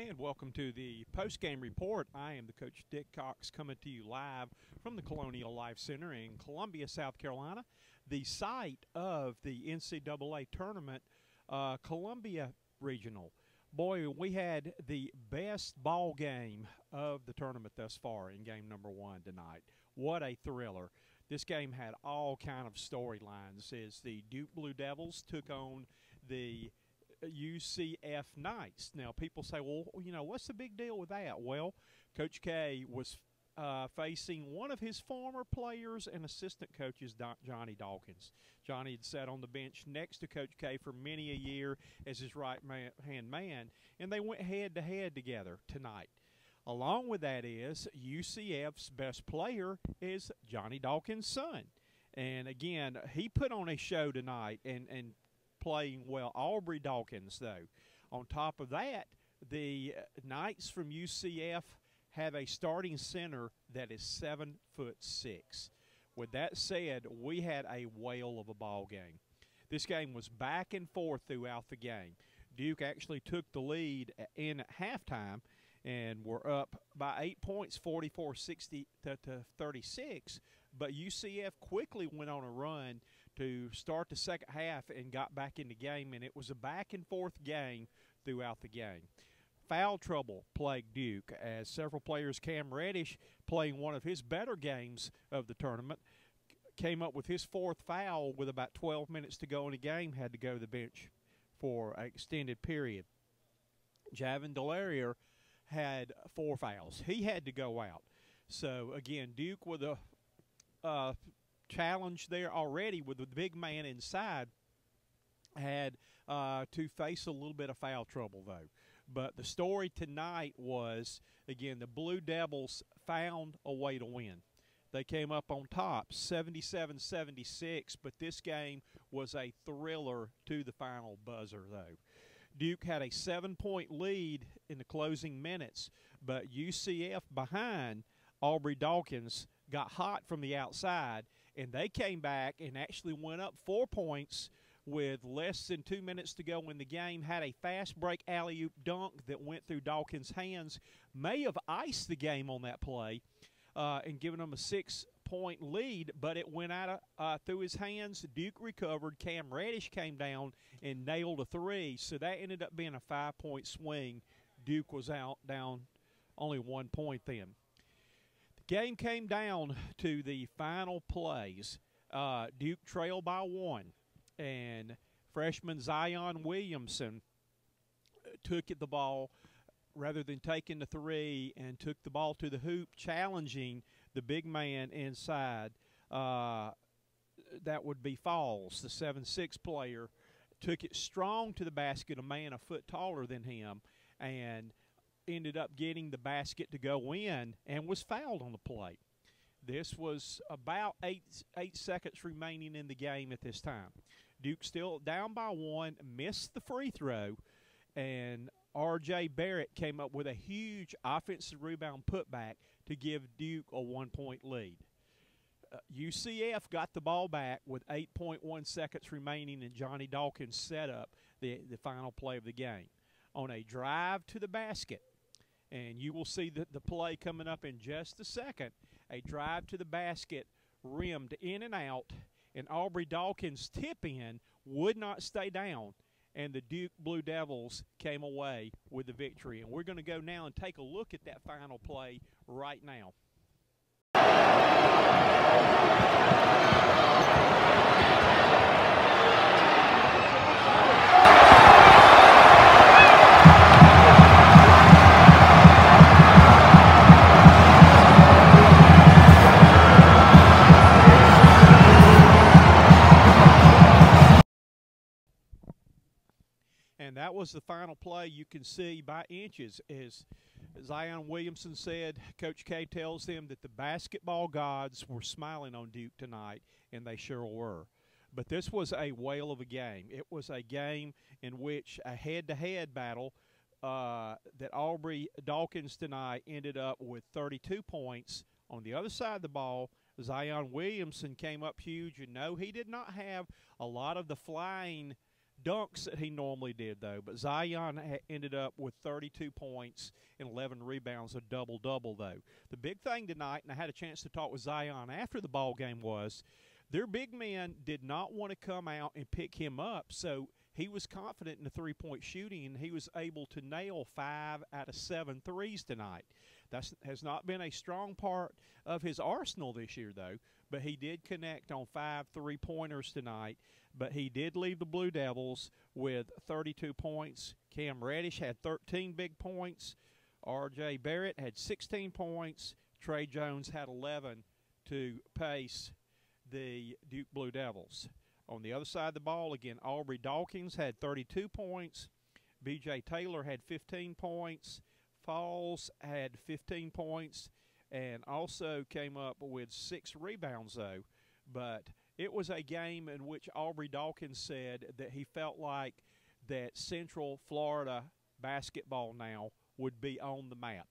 And welcome to the post-game report. I am the coach Dick Cox coming to you live from the Colonial Life Center in Columbia, South Carolina, the site of the NCAA tournament, Columbia Regional. Boy, we had the best ball game of the tournament thus far in game number one tonight. What a thriller. This game had all kind of storylines as the Duke Blue Devils took on the UCF Knights. Now, people say, well, you know, what's the big deal with that? Well, Coach K was facing one of his former players and assistant coaches, Johnny Dawkins. Johnny had sat on the bench next to Coach K for many a year as his right-hand man, and they went head-to-head together tonight. Along with that is UCF's best player is Johnny Dawkins' son. And, again, he put on a show tonight and playing well. Aubrey Dawkins, though. On top of that, the Knights from UCF have a starting center that is 7'6". With that said, we had a whale of a ball game. This game was back and forth throughout the game. Duke actually took the lead in at halftime and were up by 8 points, 44-60 to 36. But UCF quickly went on a run to start the second half and got back in the game, and it was a back-and-forth game throughout the game. Foul trouble plagued Duke as several players, Cam Reddish, playing one of his better games of the tournament, came up with his fourth foul with about 12 minutes to go in the game, had to go to the bench for an extended period. Javin Delarier had 4 fouls. He had to go out. So, again, Duke with a challenge there already with the big man inside, had to face a little bit of foul trouble, though. But the story tonight was, again, the Blue Devils found a way to win. They came up on top, 77-76, but this game was a thriller to the final buzzer, though. Duke had a 7-point lead in the closing minutes, but UCF behind Aubrey Dawkins got hot from the outside, and they came back and actually went up 4 points with less than 2 minutes to go in the game, had a fast break alley-oop dunk that went through Dawkins' hands, may have iced the game on that play and given them a 6-point lead, but it went out through his hands. Duke recovered. Cam Reddish came down and nailed a 3, so that ended up being a 5-point swing. Duke was down only 1 point then. The game came down to the final plays. Duke trailed by 1, and freshman Zion Williamson took the ball rather than taking the 3 and took the ball to the hoop, challenging the big man inside. That would be Falls, the 7'6" player, took it strong to the basket, a man a foot taller than him, and ended up getting the basket to go in and was fouled on the play. This was about 8 seconds remaining in the game at this time. Duke still down by 1, missed the free throw, and R.J. Barrett came up with a huge offensive rebound putback to give Duke a 1-point lead. UCF got the ball back with 8.1 seconds remaining, and Johnny Dawkins set up the final play of the game on a drive to the basket. And you will see the play coming up in just a second. A drive to the basket, rimmed in and out, and Aubrey Dawkins' tip-in would not stay down, and the Duke Blue Devils came away with the victory. And we're going to go now and take a look at that final play right now. And that was the final play. You can see by inches, as Zion Williamson said, Coach K tells them that the basketball gods were smiling on Duke tonight, and they sure were. But this was a whale of a game. It was a game in which a head-to-head battle that Aubrey Dawkins tonight ended up with 32 points. On the other side of the ball, Zion Williamson came up huge, and no, he did not have a lot of the flying dunks that he normally did, though. But Zion ended up with 32 points and 11 rebounds, a double-double, though. The big thing tonight, and I had a chance to talk with Zion after the ball game, was their big men did not want to come out and pick him up, so he was confident in the three-point shooting, and he was able to nail 5 out of 7 threes tonight. That has not been a strong part of his arsenal this year, though, but he did connect on 5 three-pointers tonight. But he did leave the Blue Devils with 32 points. Cam Reddish had 13 big points. R.J. Barrett had 16 points. Trey Jones had 11 to pace the Duke Blue Devils. On the other side of the ball, again, Aubrey Dawkins had 32 points. B.J. Taylor had 15 points. Falls had 15 points and also came up with 6 rebounds, though. But it was a game in which Aubrey Dawkins said that he felt like that Central Florida basketball now would be on the map.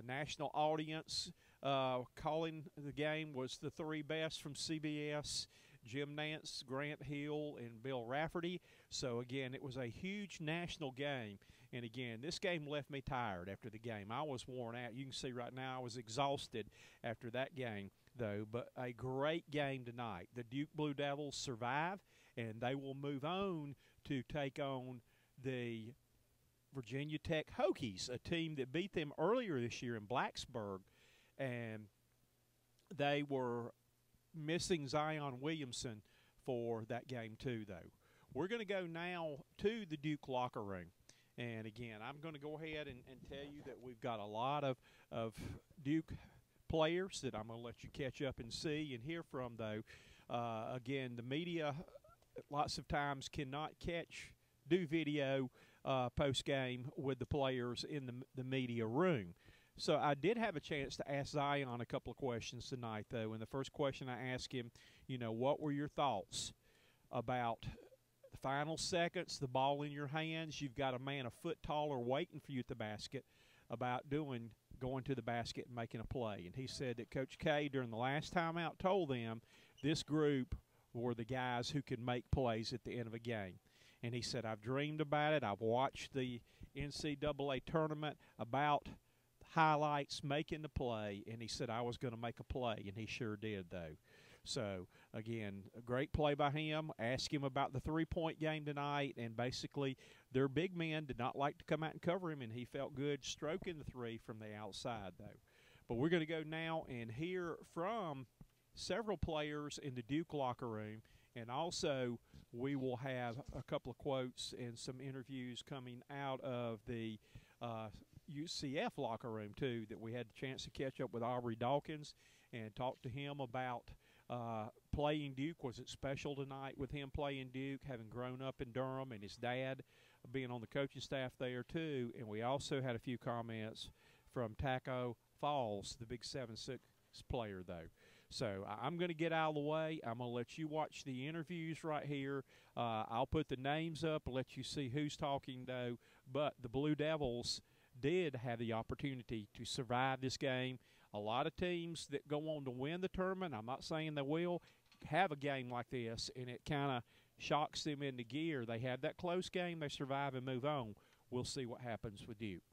National audience calling the game was the 3 best from CBS, Jim Nance, Grant Hill, and Bill Rafferty. So, again, it was a huge national game. And, again, this game left me tired after the game. I was worn out. You can see right now I was exhausted after that game, though. But a great game tonight. The Duke Blue Devils survive, and they will move on to take on the Virginia Tech Hokies, a team that beat them earlier this year in Blacksburg. And they were missing Zion Williamson for that game too, though. We're going to go now to the Duke locker room. And, again, I'm going to go ahead and tell you that we've got a lot of Duke players that I'm going to let you catch up and see and hear from, though. Again, the media lots of times cannot do video post-game with the players in the media room. So I did have a chance to ask Zion a couple of questions tonight, though. And the first question I asked him, what were your thoughts about the final seconds, the ball in your hands, you've got a man a foot taller waiting for you at the basket, about going to the basket and making a play. And he said that Coach K, during the last timeout, told them this group were the guys who could make plays at the end of a game. And he said, I've dreamed about it. I've watched the NCAA tournament about highlights, making the play, and he said I was going to make a play, and he sure did, though. So, again, a great play by him. Ask him about the three-point game tonight, and basically their big men did not like to come out and cover him, and he felt good stroking the three from the outside, though. But we're going to go now and hear from several players in the Duke locker room, and also we will have a couple of quotes and some interviews coming out of the UCF locker room, too, that we had the chance to catch up with Aubrey Dawkins and talk to him about playing Duke. Was it special tonight with him playing Duke, having grown up in Durham, and his dad being on the coaching staff there, too? And we also had a few comments from Taco Falls, the big 7'6" player, though. So I'm going to get out of the way. I'm going to let you watch the interviews right here. I'll put the names up and let you see who's talking, though. But the Blue Devils did have the opportunity to survive this game. A lot of teams that go on to win the tournament, I'm not saying they will, have a game like this, and it kind of shocks them into gear. They have that close game, they survive and move on. We'll see what happens with Duke.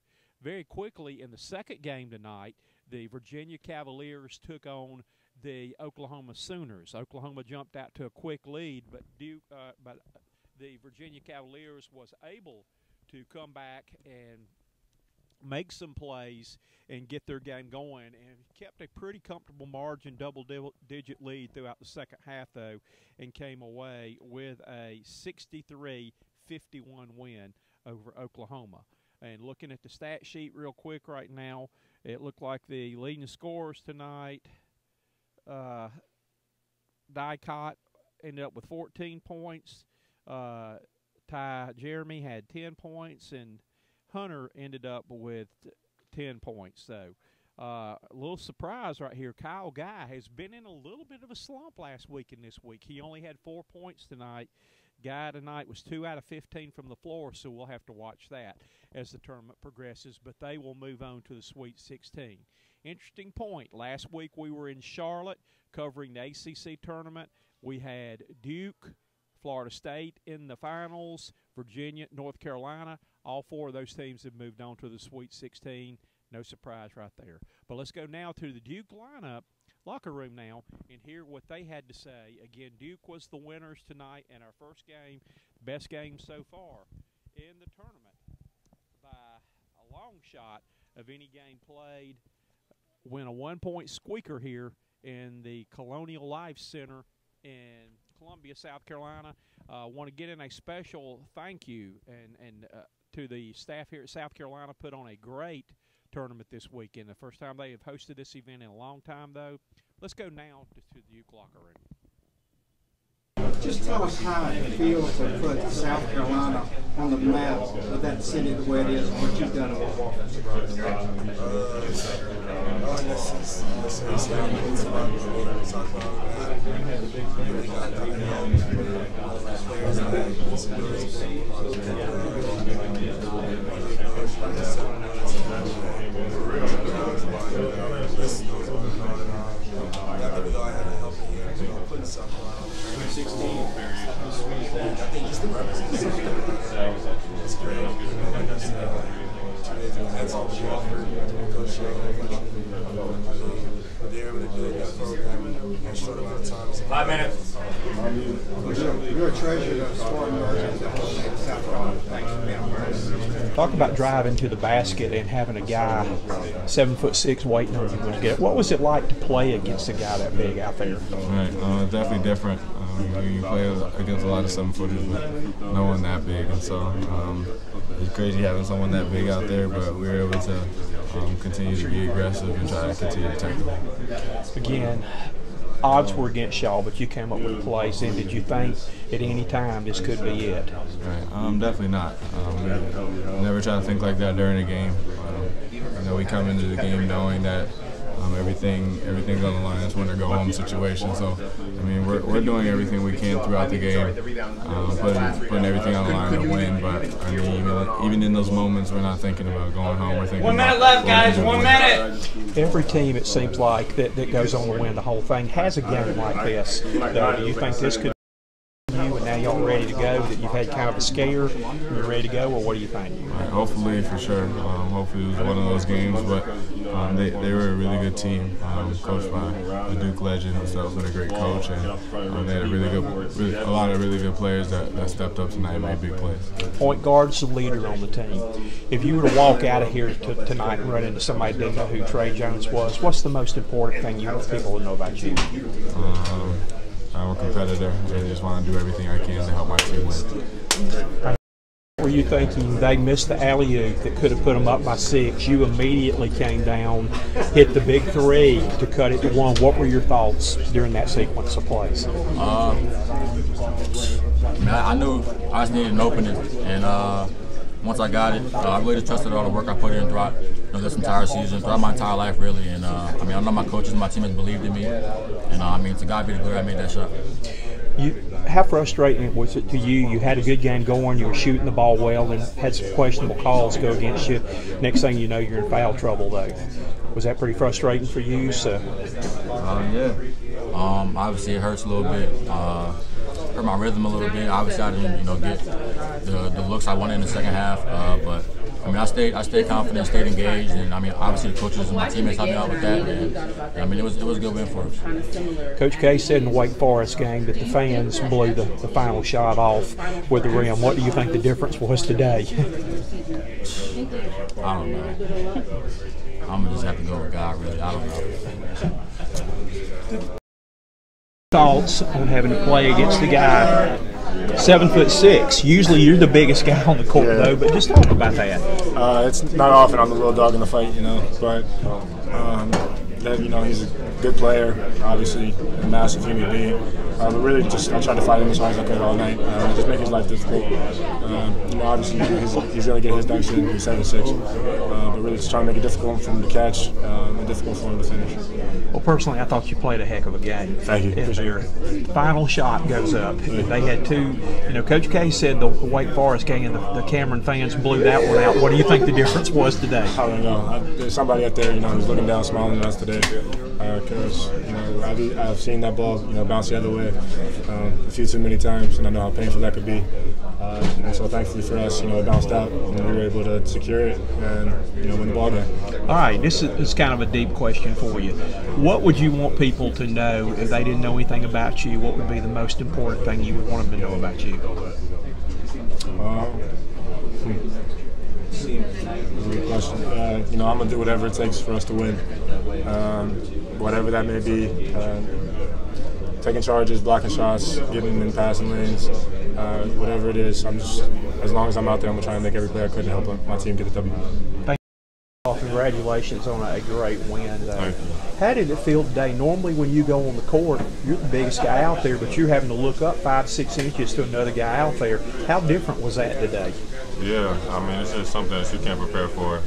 Very quickly, in the second game tonight, the Virginia Cavaliers took on the Oklahoma Sooners. Oklahoma jumped out to a quick lead, but the Virginia Cavaliers was able to come back and make some plays and get their game going, and kept a pretty comfortable margin, double-digit lead throughout the second half, though, and came away with a 63-51 win over Oklahoma. And looking at the stat sheet real quick right now, it looked like the leading scorers tonight, Dicott ended up with 14 points. Ty Jeremy had 10 points, and Hunter ended up with 10 points. So a little surprise right here. Kyle Guy has been in a little bit of a slump last week and this week. He only had 4 points tonight. Guy tonight was 2 out of 15 from the floor, so we'll have to watch that as the tournament progresses. But they will move on to the Sweet 16. Interesting point. Last week we were in Charlotte covering the ACC tournament. We had Duke Florida State in the finals, Virginia, North Carolina. All 4 of those teams have moved on to the Sweet 16. No surprise right there. But let's go now to the Duke locker room now, and hear what they had to say. Again, Duke was the winners tonight in our first game, best game so far in the tournament by a long shot of any game played. Win a 1-point squeaker here in the Colonial Life Center in Columbia, South Carolina. Want to get in a special thank you and to the staff here at South Carolina. Put on a great tournament this weekend. The first time they have hosted this event in a long time, though. Let's go now to the Duke locker room. Just tell us how it feels to put South Carolina on the map of that city the way it is, what you've done with Five minutes. You're a treasure of scoring margins in South Carolina. Thanks for being on. Talk about driving to the basket and having a guy 7'6" waiting on you when you get it. What was it like to play against a guy that big out there? Right, definitely different. You play against a lot of 7-footers, but no one that big, and so it's crazy having someone that big out there. But we were able to continue to be aggressive and try to continue to tackle. Again, odds were against y'all, but you came up with a play. And did you think at any time this could be it? Right, definitely not. We never try to think like that during a game. We come into the game knowing that everything's on the line. It's win or go home situation. So, I mean, we're doing everything we can throughout the game, putting everything on the line to win. But I mean, even in those moments, we're not thinking about going home. We're thinking 1 minute left, guys. 1 minute. Every team, it seems like, that goes on to win the whole thing has a game like this. Do you think this could be you, and now y'all ready to go, that you've had kind of a scare and you're ready to go, or what do you think? Right, hopefully, for sure. Hopefully it was one of those games, but they were a really good team, coached by the Duke legend himself, and a great coach, and they had a lot of really good players that stepped up tonight and made big plays. Point guard's the leader on the team. If you were to walk out of here tonight and run into somebody who didn't know who Trey Jones was, what's the most important thing you want people to know about you? I'm a competitor, and I just want to do everything I can to help my team win. Were you thinking they missed the alley-oop that could have put them up by 6? You immediately came down, hit the big 3 to cut it to 1. What were your thoughts during that sequence of plays? I knew I just needed an opening, and once I got it, I really just trusted all the work I put in throughout this entire season, throughout my entire life, really. And I know my coaches and my team has believed in me, and to God be the glory, I made that shot. How frustrating was it to you? You had a good game going, you were shooting the ball well, and had some questionable calls go against you. Next thing you know, you're in foul trouble, though. Was that pretty frustrating for you? Yeah. Obviously, it hurts a little bit. Hurt my rhythm a little bit. Obviously, I didn't, get the looks I wanted in the second half. But I stayed confident, stayed engaged, and obviously the coaches and my teammates helped me out with that. And it was a good win for us. Coach K said in the Wake Forest game that the fans blew the final shot off with the rim. What do you think the difference was today? I don't know. I'm gonna just have to go with God, really. I don't know. Thoughts on having to play against the guy 7'6"? Usually you're the biggest guy on the court, though, but just talk about that. It's not often I'm the little dog in the fight, but he's a good player, obviously a massive human being. But really, I tried to fight him as hard as I could all night. Just make his life difficult. Obviously, he's going to get his dunks in. He's 7'6", but really just trying to make it difficult for him to catch and difficult for him to finish. Well, personally, I thought you played a heck of a game. Thank you. If your final shot goes up, they had two. Coach K said the Wake Forest game, the Cameron fans blew that one out. What do you think the difference was today? I don't know. There's somebody out there, who's looking down, smiling at us today. today because I've seen that ball bounce the other way a few too many times, and I know how painful that could be. And so thankfully for us, it bounced out, and we were able to secure it and win the ball game. All right, this is kind of a deep question for you. What would you want people to know if they didn't know anything about you? What would be the most important thing you would want them to know about you? Good question. I'm gonna do whatever it takes for us to win, whatever that may be. Taking charges, blocking shots, getting in passing lanes, whatever it is. As long as I'm out there, I'm gonna try and make every play I could to help my team get the W. Thank you. Congratulations on a great win. How did it feel today? Normally when you go on the court, you're the biggest guy out there, but you're having to look up 5-6 inches to another guy out there. How different was that today? Yeah, I mean, it's just something that you can't prepare for.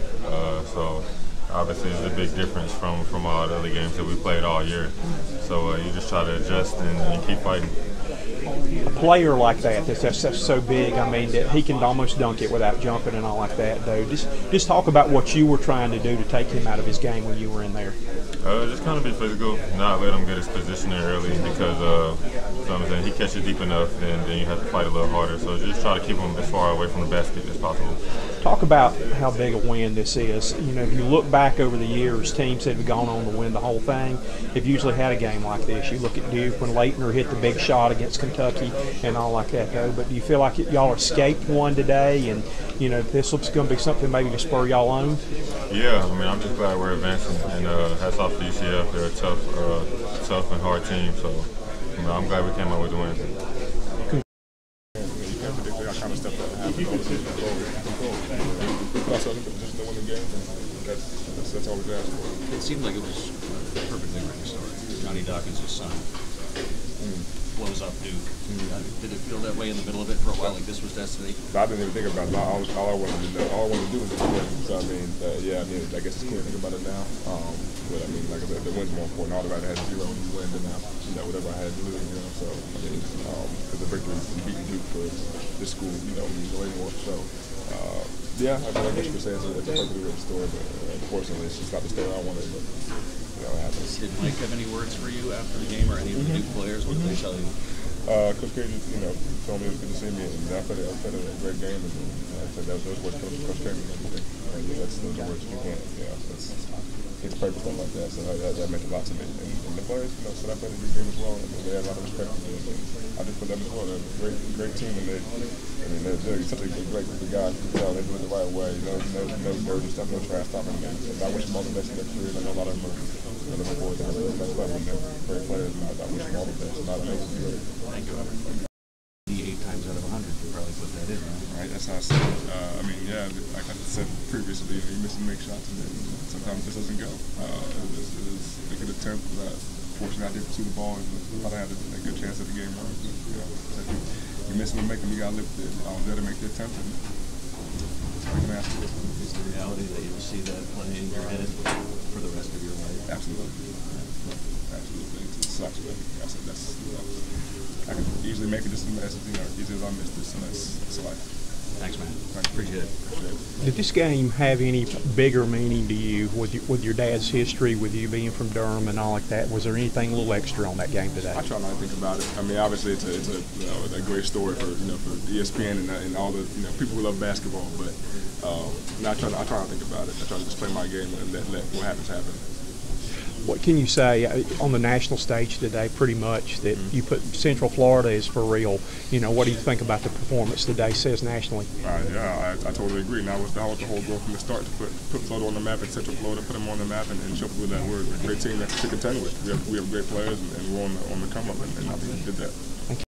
So obviously it's a big difference from all the other games that we played all year. So you just try to adjust and keep fighting. A player like that's so big, I mean, that he can almost dunk it without jumping and all like that, though. Just talk about what you were trying to do to take him out of his game when you were in there. Just kind of be physical, not let him get his position in early because he catches deep enough, then you have to fight a little harder. So just try to keep him as far away from the basket as possible. Talk about how big a win this is. If you look back over the years, teams that have gone on to win the whole thing have usually had a game like this. You look at Duke when Leitner hit the big shot against Kentucky and all like that, though. But do you feel like y'all escaped one today, and this looks going to be something maybe to spur y'all on? Yeah, I mean, I'm just glad we're advancing, and hats off to UCF. They're a tough and hard team, so I'm glad we came out with the win. That's all we asked for. It seemed like it was perfectly right to start. Johnny Dawkins' son blows up Duke. Did it feel that way in the middle of it for a while, like this was destiny? I didn't even think about it. All I wanted to do, was to win. So I guess it's cool to think about it now. But I mean, like I said, the win's more important. All that I had to do when you win, then whatever I had to lose, So I mean, because the victory and beating Duke for this school, means way more. So. I guess you could say it's a perfectly written story, but unfortunately, it's just not the story I wanted. But it happens. Did Mike have any words for you after the game, or any of the Duke players? What did they tell you? Coach K just, told me it was good to see me, and I played a great game, and I said those words Coach K and everything. And that's the words you can't. It's purpose stuff like that. So that meant a lot to me. And the players, said I played a good game as well, and they had a lot of respect for me. And I just put them as well. They're a great team, and they're such a great group of guys. You can tell they do it the right way. No dirty stuff, no trash talking. And I wish them all the best in their careers. I know a lot of them are looking forward to having the next level, and they're great players. And I wish them all the best. Not amazing, great. Thank you, Evan. 8 times out of 100, you probably put that in, right? That's how I said it. Like I said previously, you miss and make shots, and sometimes it just doesn't go. It was a good attempt, but fortunately I did pursue the ball, and I thought I had a good chance at the game. You miss them and make them, you got to live with it. I was there to make the attempt, and that's all you can ask for. Is the reality that you'll see that play in your head for the rest of your life? Absolutely. It sucks, but I said I can easily make it just as easy as I missed this, and that's life. Thanks, man. Appreciate it. Did this game have any bigger meaning to you with your dad's history, with you being from Durham and all like that? Was there anything a little extra on that game today? I try not to think about it. I mean, obviously it's a great story for ESPN and all the people who love basketball, but I try not to think about it. I try to just play my game and let what happens happen. What can you say on the national stage today, pretty much, that you put Central Florida is for real? What do you think about the performance today says nationally? I totally agree. That was the whole goal from the start, to put Florida on the map in Central Florida, put them on the map, and show people that we're a great team to contend with. We have great players, and we're on the come up, and I think we did that. Thank you.